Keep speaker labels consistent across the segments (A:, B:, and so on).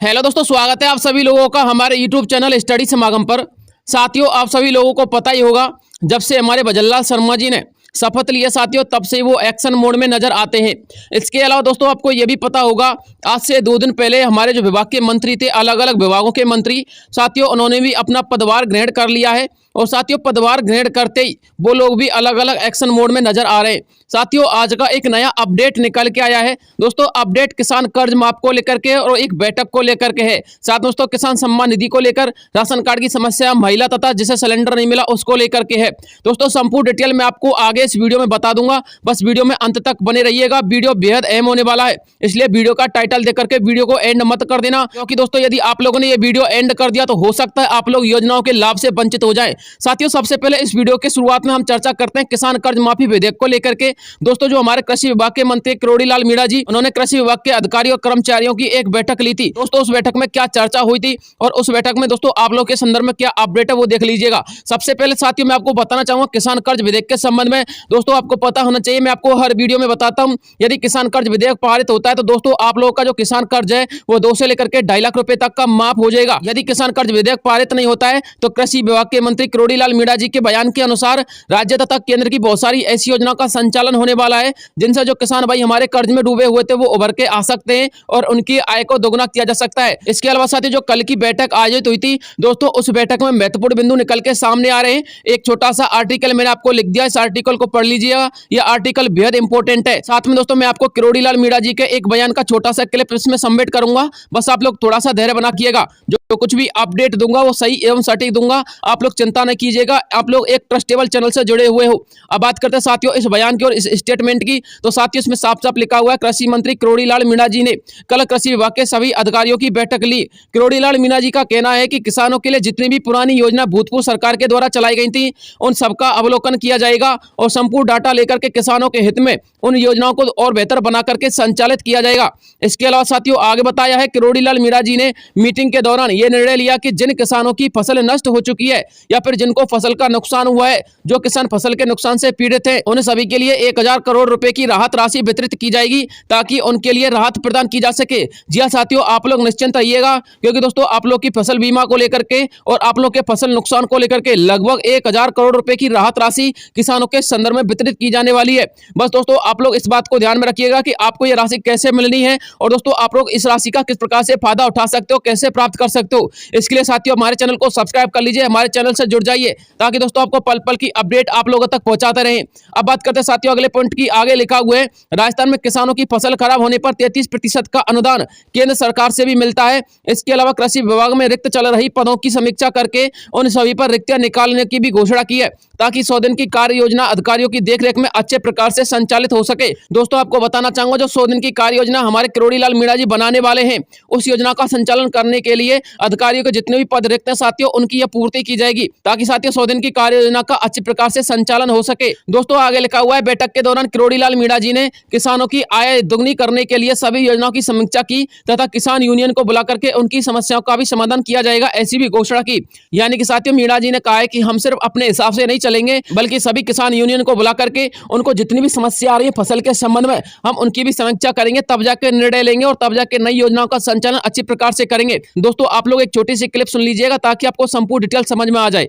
A: Hello दोस्तों, स्वागत है आप सभी लोगों का हमारे यूट्यूब चैनल स्टडी समागम पर। साथियों, आप सभी लोगों को पता ही होगा, जब से हमारे भजनलाल शर्मा जी ने शपथ लिया साथियों, तब से वो एक्शन मोड में नजर आते हैं। इसके अलावा दोस्तों, आपको ये भी पता होगा, आज से 2 दिन पहले हमारे जो विभाग के मंत्री थे, अलग अलग विभागों के मंत्री साथियों, उन्होंने भी अपना पदभार ग्रहण कर लिया है। और साथियों, पदभार ग्रहण करते ही वो लोग भी अलग अलग एक्शन मोड में नजर आ रहे हैं। साथियों, आज का एक नया अपडेट निकल के आया है। दोस्तों, अपडेट किसान कर्ज माफ को लेकर के और एक बैठक को लेकर के है। साथ दोस्तों, किसान सम्मान निधि को लेकर, राशन कार्ड की समस्या, महिला तथा जिसे सिलेंडर नहीं मिला उसको लेकर के है। दोस्तों, संपूर्ण डिटेल मैं आपको आगे इस वीडियो में बता दूंगा, बस वीडियो में अंत तक बने रहिएगा। वीडियो बेहद अहम होने वाला है, इसलिए वीडियो का टाइटल देख करके वीडियो को एंड मत कर देना, क्योंकि दोस्तों यदि आप लोगों ने ये वीडियो एंड कर दिया तो हो सकता है आप लोग योजनाओं के लाभ से वंचित हो जाएं। साथियों, सबसे पहले इस वीडियो के शुरुआत में हम चर्चा करते हैं किसान कर्ज माफी विधेयक को लेकर के। दोस्तों, जो हमारे कृषि विभाग के मंत्री किरोड़ीलाल मीणा जी, उन्होंने कृषि विभाग के अधिकारियों और कर्मचारियों की एक बैठक ली थी। दोस्तों, उस बैठक में क्या चर्चा हुई थी और उस बैठक में दोस्तों आप लोग के संदर्भ में क्या अपडेट है वो देख लीजिएगा। सबसे पहले साथियों, मैं आपको बताना चाहूंगा किसान कर्ज विधेयक के संबंध में। दोस्तों, आपको पता होना चाहिए, मैं आपको हर वीडियो में बताता हूं, यदि किसान कर्ज विधेयक पारित होता है तो दोस्तों आप लोगों का जो किसान कर्ज है वो 2 से लेकर के 2.5 लाख रुपए तक का माफ हो जाएगा। यदि किसान कर्ज विधेयक पारित नहीं होता है तो कृषि विभाग के मंत्री किरोड़ीलाल मीणा जी के बयान के अनुसार राज्य तथा केंद्र की बहुत सारी ऐसी योजनाओं का संचालन होने वाला है, जिनसे जो किसान भाई हमारे कर्ज में डूबे हुए थे वो उभर के आ सकते हैं और उनकी आय को दोगुना किया जा सकता है। इसके अलावा साथियों, जो कल की बैठक आयोजित हुई थी दोस्तों, उस बैठक में महत्वपूर्ण बिंदु निकल के सामने आ रहे हैं। एक छोटा सा आर्टिकल मैंने आपको लिख दिया, इस आर्टिकल को पढ़ लीजिएगा, यह आर्टिकल बेहद इंपॉर्टेंट है। साथ में दोस्तों, मैं आपको किरोड़ीलाल मीणा जी के एक बयान का छोटा सा क्लिप इसमें सबमिट करूंगा, बस आप लोग थोड़ा सा धैर्य बना कीजिएगा। जो कुछ भी अपडेट दूंगा वो सही एवं सटीक दूंगा, आप लोग चिंता नहीं कीजिएगा, आप लोग एक ट्रस्टेबल चैनल से जुड़े हुए हो। अब बात करते हैं साथियों इस बयान की और इस स्टेटमेंट की। तो साथियों, इसमें साफ साफ लिखा हुआ है, कृषि मंत्री किरोड़ीलाल मीणा जी ने कल कृषि विभाग के सभी अधिकारियों की बैठक ली। किरोड़ीलाल मीणा जी का कहना है कि किसानों के लिए जितनी भी पुरानी योजना भूतपूर्व सरकार के द्वारा चलाई गई थी उन सबका अवलोकन किया जाएगा और संपूर्ण डाटा लेकर के किसानों के हित में उन योजनाओं को और बेहतर बना करके संचालित किया जाएगा। इसके अलावा साथियों, आगे बताया है किरोड़ीलाल मीणा जी ने मीटिंग के दौरान यह निर्णय लिया कि जिन किसानों की फसल नष्ट हो चुकी है या फिर जिनको फसल का नुकसान हुआ है, जो किसान फसल के नुकसान से पीड़ित हैं, उन सभी के लिए 1000 करोड़ रुपए की राहत राशि वितरित की जाएगी ताकि उनके लिए राहत प्रदान की जा सके। जी हां साथियों, आप लोग निश्चिंत रहिएगा, क्योंकि दोस्तों आप लोग की फसल बीमा को लेकर के और आप लोग के फसल नुकसान को लेकर के लगभग 1000 करोड़ रुपए की राहत राशि किसानों के संदर्भ में वितरित की जाने वाली है। बस दोस्तों, आप लोग इस बात को ध्यान में रखिएगा कि आपको यह राशि कैसे मिलनी है और दोस्तों आप लोग इस राशि का किस प्रकार से फायदा उठा सकते हो, कैसे प्राप्त कर सकते हो। इसके लिए साथियों हमारे चैनल को सब्सक्राइब कर लीजिए, हमारे चैनल से जुड़ जाइए, ताकि दोस्तों आपको पल पल की अपडेट आप लोगों तक पहुंचाते रहें। अब बात करते हैं साथियों अगले पॉइंट की। आगे लिखा हुआ है, राजस्थान में किसानों की फसल खराब होने पर 33% का अनुदान केंद्र सरकार से भी मिलता है। इसके अलावा कृषि विभाग में रिक्त चल रही पदों की समीक्षा करके उन सभी पर रिक्तियां निकालने की भी घोषणा की है, ताकि 100 दिन की कार्य योजना अधिकारियों की देखरेख में अच्छे प्रकार से संचालित हो सके। दोस्तों, आपको बताना चाहूंगा, जो 100 दिन की कार्य योजना हमारे किरोड़ीलाल मीणा जी बनाने वाले हैं, उस योजना का संचालन करने के लिए अधिकारियों के जितने भी पद रिक्त हैं साथियों, उनकी यह पूर्ति की जाएगी, ताकि साथियों 100 दिन की कार्य योजना का अच्छी प्रकार से संचालन हो सके। दोस्तों, आगे लिखा हुआ है, बैठक के दौरान किरोड़ीलाल मीणा जी ने किसानों की आय दुगनी करने के लिए सभी योजनाओं की समीक्षा की तथा किसान यूनियन को बुला करके उनकी समस्याओं का भी समाधान किया जाएगा, ऐसी भी घोषणा की। यानी कि साथियों, मीणा जी ने कहा है कि हम सिर्फ अपने हिसाब से नहीं चलेंगे, बल्कि सभी किसान यूनियन को बुला करके उनको जितनी भी समस्या आ रही है फसल के संबंध में, हम उनकी भी समीक्षा करेंगे, तब जाकर निर्णय लेंगे और तब जाकर नई योजनाओं का संचालन अच्छी प्रकार से करेंगे। दोस्तों, आप लोग एक छोटी सी क्लिप सुन लीजिएगा ताकि आपको संपूर्ण डिटेल समझ में आ जाए।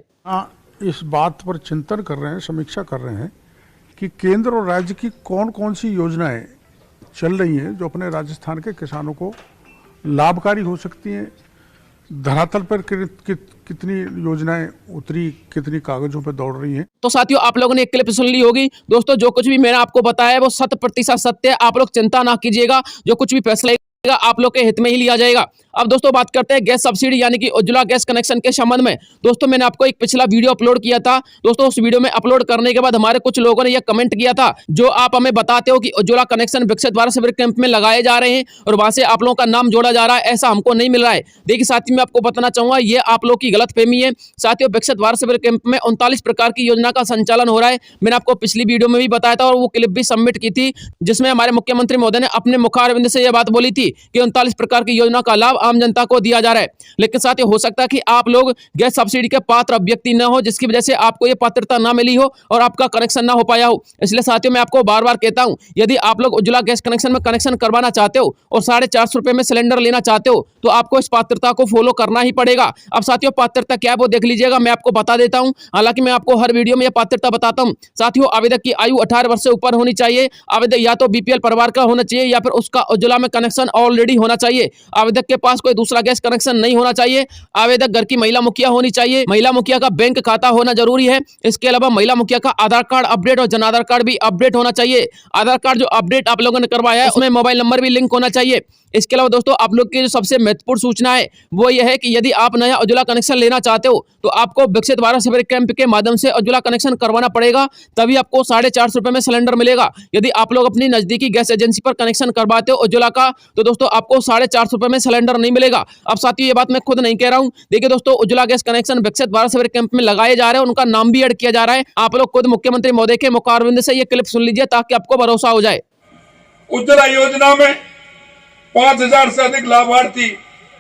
B: इस बात पर चिंतन कर रहे हैं, समीक्षा कर रहे हैं कि केंद्र और राज्य की कौन कौन सी योजनाएं चल रही हैं जो अपने राजस्थान के किसानों को लाभकारी हो सकती हैं। धरातल पर कितनी योजनाएं उतरी, कितनी कागजों पर दौड़ रही हैं।
A: तो साथियों, आप लोगों ने एक क्लिप सुन ली होगी। दोस्तों, जो कुछ भी मैंने आपको बताया है वो 100% सत्य है, आप लोग चिंता ना कीजिएगा, जो कुछ भी फैसला आप लोग के हित में ही लिया जाएगा। अब दोस्तों बात करते हैं गैस सब्सिडी यानी कि उज्ज्वला गैस कनेक्शन के संबंध में। दोस्तों, मैंने आपको एक पिछला वीडियो अपलोड किया था। दोस्तों, उस वीडियो में अपलोड करने के बाद हमारे कुछ लोगों ने यह कमेंट किया था, जो आप हमें बताते हो कि उज्ज्वला कनेक्शन विकसित भारत शिविर कैंप में लगाए जा रहे हैं और वहां से आप लोगों का नाम जोड़ा जा रहा है, ऐसा हमको नहीं मिल रहा है। देखिए साथियों, मैं आपको बताना चाहूंगा, ये आप लोग की गलतफहमी है। साथियों, विकसित भारत शिविर कैंप में 39 प्रकार की योजना का संचालन हो रहा है। मैंने आपको पिछली वीडियो में भी बताया था और वो क्लिप भी सबमिट की थी, जिसमें हमारे मुख्यमंत्री महोदय ने अपने मुखारविंद से यह बात बोली थी कि 39 प्रकार की योजना का लाभ आम जनता को दिया जा रहा है। लेकिन साथियों हो सकता है कि आप लोग गैस सब्सिडी के पात्र व्यक्ति न हो, जिसकी वजह से आपको ये पात्रता ना मिली हो और आपका कनेक्शन ना हो पाया हो। इसलिए साथियों मैं आपको बार बार कहता हूं, यदि आप लोग उज्ज्वला गैस कनेक्शन में कनेक्शन करवाना चाहते हो और 450 रुपए में सिलेंडर लेना चाहते हो तो आपको इस पात्रता को फॉलो करना ही पड़ेगा। अब साथियों पात्रता क्या है वो देख लीजिएगा, मैं आपको बता देता हूं। हालांकि मैं आपको हर वीडियो में यह पात्रता बताता हूं। साथियों आवेदक की आयु 18 वर्ष से ऊपर होनी चाहिए। आवेदक या तो बीपीएल परिवार का होना चाहिए या फिर उसका उज्ज्वला में कनेक्शन ऑलरेडी होना चाहिए। आवेदक के पास कोई दूसरा गैस कनेक्शन नहीं होना चाहिए। आवेदक घर की महिला मुखिया होनी चाहिए। महिला मुखिया का बैंक खाता होना जरूरी है। इसके अलावा महिला मुखिया का आधार कार्ड अपडेट और जन आधार कार्ड भी अपडेट होना चाहिए। आधार कार्ड जो अपडेट आप लोगों ने करवाया है उसमें मोबाइल नंबर भी लिंक होना चाहिए। इसके अलावा दोस्तों आप लोग की जो सबसे महत्वपूर्ण सूचना है वो यह है कि यदि आप नया उज्ज्वला कनेक्शन लेना चाहते हो तो आपको विकसित भारत शिविर कैंप के माध्यम से उज्ज्वला कनेक्शन करवाना पड़ेगा, तभी आपको 450 रुपए में सिलेंडर मिलेगा। यदि आप लोग अपनी नजदीकी गैस एजेंसी पर कनेक्शन करवाते हो उज्ज्वला का तो दोस्तों आपको 450 रुपए में सिलेंडर नहीं मिलेगा। अब साथियों ये बात मैं खुद नहीं कह रहा हूँ। देखिए दोस्तों उज्ज्वला गैस कनेक्शन विकसित भारत शिविर कैंप में लगाए जा रहे हैं, उनका नाम भी ऐड किया जा रहा है। आप लोग खुद मुख्यमंत्री महोदय के मुखारविंद से ये क्लिप सुन लीजिए ताकि आपको भरोसा हो जाए।
C: उज्ज्वला योजना में 5000 से अधिक लाभार्थी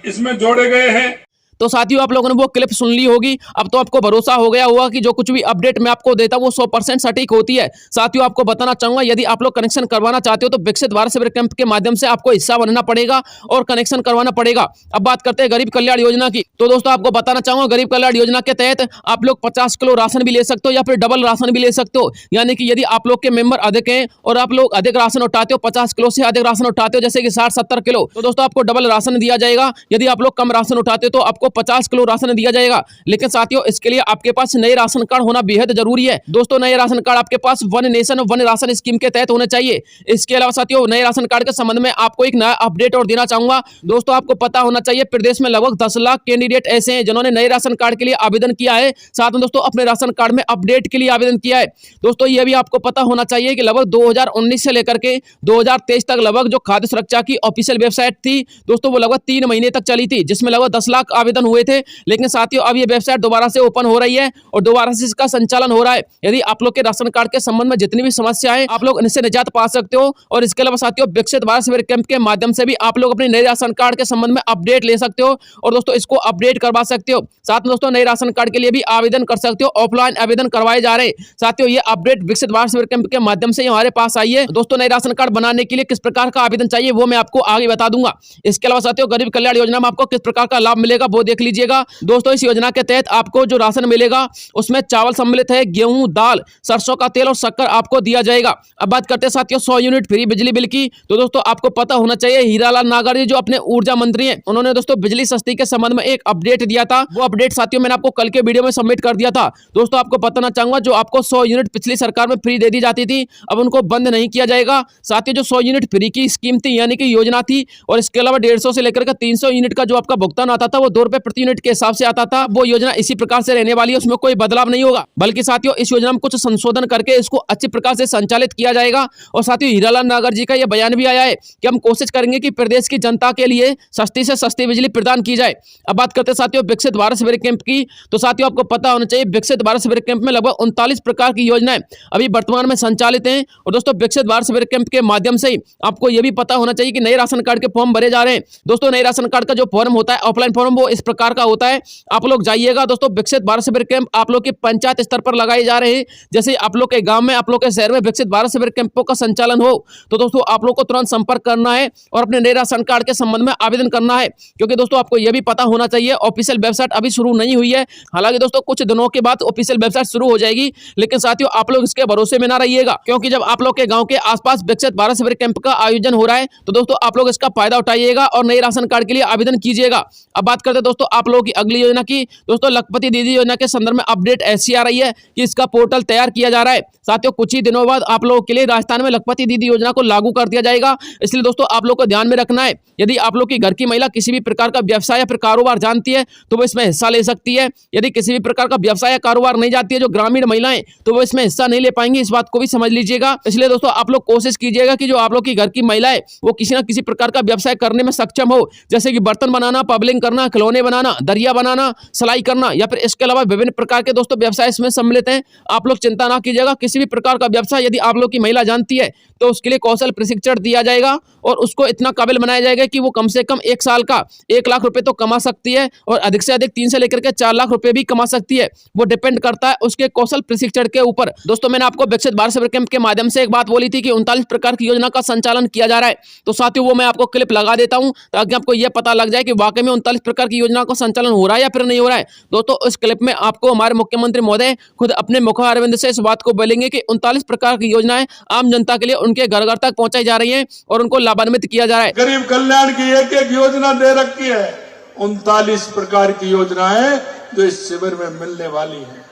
C: इसमें जोड़े गए हैं।
A: तो साथियों आप लोगों ने वो क्लिप सुन ली होगी, अब तो आपको भरोसा हो गया होगा कि जो कुछ भी अपडेट मैं आपको देता हूं वो 100% सटीक होती है। साथियों आपको बताना चाहूंगा यदि आप लोग कनेक्शन करवाना चाहते हो तो विकसित भारत शिविर कैंप के माध्यम से आपको हिस्सा बनना पड़ेगा और कनेक्शन करवाना पड़ेगा। अब बात करते हैं गरीब कल्याण योजना की। तो दोस्तों आपको बताना चाहूंगा गरीब कल्याण योजना के तहत आप लोग 50 किलो राशन भी ले सकते हो या फिर डबल राशन भी ले सकते हो। यानी कि यदि आप लोग के मेंबर अधिक हैं और आप लोग अधिक राशन उठाते हो, 50 किलो से अधिक राशन उठाते हो जैसे कि 60-70 किलो, तो दोस्तों आपको डबल राशन दिया जाएगा। यदि आप लोग कम राशन उठाते हो तो आपको 50 किलो राशन दिया जाएगा। लेकिन साथियों इसके लिए आपके पास नए राशन कार्ड होना बेहद जरूरी है। दोस्तों नए राशन कार्ड आपके पास one nation one ration scheme के तहत होना चाहिए। इसके अलावा साथियों नए राशन कार्ड के संबंध में आपको एक नया अपडेट और देना चाहूंगा। दोस्तों आपको पता होना चाहिए प्रदेश में लगभग 10 लाख कैंडिडेट ऐसे हैं जिन्होंने नए राशन कार्ड के लिए आवेदन किया है, साथ में दोस्तों अपने राशन कार्ड में अपडेट के लिए आवेदन किया है। दोस्तों यह भी आपको पता होना चाहिए कि लगभग 2019 से लेकर के 2023 तक लगभग जो खाद्य सुरक्षा की ऑफिशियल वेबसाइट थी दोस्तों वो लगभग 3 महीने तक चली थी, जिसमें लगभग 10 लाख आवेदन हुए थे। लेकिन साथियों अब ये वेबसाइट दोबारा से ओपन हो रही है और दोबारा से इसका संचालन हो रहा है। यदि आप लोग के राशन कार्ड के संबंध में जितनी भी समस्याएं आप लोग इनसे निजात पा सकते हो। और इसके अलावा साथियों विकसित भारत शिविर कैंप के माध्यम से भी आप लोग अपने नए राशन कार्ड के संबंध में अपडेट ले सकते हो और दोस्तों इसको अपडेट करवा सकते हो। साथ में दोस्तों नए राशन कार्ड के लिए भी आवेदन कर सकते हो, ऑफलाइन आवेदन करवाए जा रहे हैं। साथियों ये अपडेट विकसित भारत शिविर कैंप के माध्यम से हमारे पास आई है। दोस्तों नए राशन कार्ड बनाने के लिए किस प्रकार का आवेदन चाहिए वो मैं आपको आगे बता दूंगा। इसके अलावा साथियों गरीब कल्याण योजना में आपको किस प्रकार का लाभ मिलेगा वो देख लीजिएगा। दोस्तों इस योजना के तहत आपको जो राशन मिलेगा उसमें चावल सम्मिलित है, गेहूं, दाल, सरसों का तेल और शक्कर आपको दिया जाएगा। अब बात करते हैं साथियों 100 यूनिट फ्री बिजली बिल की। तो दोस्तों आपको पता होना चाहिए हीरालाल नागर जी जो अपने ऊर्जा मंत्री हैं, उन्होंने दोस्तों बिजली सस्ती के संबंध में एक अपडेट दिया था। वो अपडेट साथियों मैंने आपको कल के वीडियो में सबमिट कर दिया था। दोस्तों आपको बताना चाहूंगा जो आपको 100 यूनिट पिछली सरकार में फ्री दे दी जाती थी अब उनको बंद नहीं किया जाएगा। साथियों जो 100 यूनिट फ्री की स्कीम थी यानी कि योजना थी और इसके अलावा 150 से लेकर 300 यूनिट का जो आपका भुगतान आता था वो 2 रुपए प्रति यूनिट के हिसाब से आता था। वो योजना इसी प्रकार से रहने वाली है, उसमें कोई बदलाव नहीं होगा। बल्कि साथियों इस योजना में कुछ संशोधन करके इसको अच्छी प्रकार से संचालित किया जाएगा। और साथियों हीरालाल नागर जी का यह बयान भी आया है कि हम कोशिश करेंगे कि प्रदेश की जनता के लिए सस्ती से सस्ती बिजली प्रदान की जाए। अब बात करते हैं साथियों विकसित भारत शिविर कैंप की। तो साथियों आपको पता होना चाहिए विकसित भारत शिविर कैंप में लगभग 39 प्रकार की योजनाएं अभी वर्तमान में संचालित हैं। और दोस्तों विकसित भारत शिविर कैंप के माध्यम से आपको यह भी पता होना चाहिए कि नए राशन कार्ड के फॉर्म भरे जा रहे हैं। दोस्तों नए राशन कार्ड का जो फॉर्म होता है ऑफलाइन फॉर्म वो इस प्रकार का होता है। आप लोग जाइएगा दोस्तों विकसित भारत शिविर कैंप आप लोग के पंचायत स्तर पर लगाए जा रहे हैं। जैसे आप लोग के गांव में आप लोग के शहर में विकसित भारत शिविर कैंपों का संचालन हो तो दोस्तों आप लोग को तुरंत संपर्क करना है और अपने नए राशन कार्ड के संबंध में आवेदन करना है। क्योंकि दोस्तों आपको यह भी पता होना चाहिए ऑफिशियल वेबसाइट अभी शुरू नहीं हुई है। हालांकि दोस्तों कुछ दिनों के बाद ऑफिशियल वेबसाइट शुरू हो जाएगी, लेकिन साथियों आप लोग इसके भरोसे में ना रहिएगा। क्योंकि जब आप लोग के गाँव के आसपास विकसित भारत शिविर कैंप का आयोजन हो रहा है तो दोस्तों आप लोग इसका फायदा उठाइएगा और नए राशन कार्ड के लिए आवेदन कीजिएगा। अब बात करते हैं दोस्तों आप लोगों की अगली योजना की। दोस्तों लखपति दीदी योजना के संदर्भ में अपडेट ऐसी आ रही है कि इसका पोर्टल तैयार किया जा रहा है। साथियों कुछ ही दिनों बाद आप लोगों के लिए राजस्थान में लखपति दीदी योजना को लागू कर दिया जाएगा। इसलिए दोस्तों आप लोग को ध्यान में रखना है यदि आप लोग की घर की महिला किसी भी प्रकार का व्यवसाय या फिर कारोबार जानती है तो वो इसमें हिस्सा ले सकती है। यदि किसी भी प्रकार का व्यवसाय या कारोबार नहीं जानती है जो ग्रामीण महिलाएं तो वो इसमें हिस्सा नहीं ले पाएंगी, इस बात को भी समझ लीजिएगा। इसलिए दोस्तों आप लोग कोशिश कीजिएगा कि जो आप लोग की घर की महिलाएं वो किसी न किसी प्रकार का व्यवसाय करने में सक्षम हो, जैसे कि बर्तन बनाना, पबलिंग करना, खिलौने बनाना, दरिया बनाना, सिलाई करना या फिर इसके अलावा विभिन्न प्रकार के दोस्तों व्यवसाय इसमें सम्मिलित हैं। आप लोग चिंता ना कीजिएगा, किसी भी प्रकार का व्यवसाय यदि आप लोग की महिला जानती है तो उसके लिए कौशल प्रशिक्षण दिया जाएगा और उसको इतना काबिल बनाया जाएगा कि वो कम से कम 1 साल का 1 लाख रुपए तो कमा सकती है और अधिक से अधिक 3 से लेकर के 4 लाख रुपए भी कमा सकती है। वो डिपेंड करता है उसके कौशल प्रशिक्षण के ऊपर। दोस्तों, मैंने आपको विकसित भारत सेवा कैंप के माध्यम से एक बात बोली थी कि 39 प्रकार की योजना का संचालन किया जा रहा है। तो साथियों, वो मैं आपको क्लिप लगा देता हूं ताकि आपको यह पता लग जाए कि वाकई में 39 प्रकार की योजना का संचालन हो रहा है या फिर नहीं हो रहा है। दोस्तों, इस क्लिप में आपको हमारे मुख्यमंत्री महोदय खुद अपने मुख अरविंद से इस बात को बोलेंगे कि 39 प्रकार की योजनाएं आम जनता के लिए उनके घर घर तक पहुंचाई जा रही हैं और उनको लाभान्वित किया जा रहा है।
C: गरीब कल्याण की एक एक योजना दे रखी है, 39 प्रकार की योजनाएं जो इस शिविर में मिलने वाली है,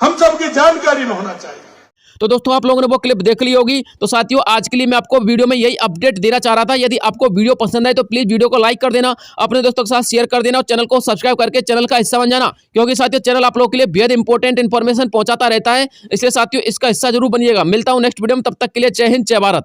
C: हम सबकी जानकारी में होना चाहिए।
A: तो दोस्तों, आप लोगों ने वो क्लिप देख ली होगी। तो साथियों, आज के लिए मैं आपको वीडियो में यही अपडेट देना चाह रहा था। यदि आपको वीडियो पसंद आए तो प्लीज वीडियो को लाइक कर देना, अपने दोस्तों के साथ शेयर कर देना और चैनल को सब्सक्राइब करके चैनल का हिस्सा बन जाना, क्योंकि साथियों चैनल आप लोगों के लिए बेहद इंपॉर्टेंट इन्फॉर्मेशन पहुंचाता रहता है। इसलिए साथियों इसका हिस्सा जरूर बनिएगा। मिलता हूं नेक्स्ट वीडियो में, तब तक के लिए जय हिंद, जय भारत।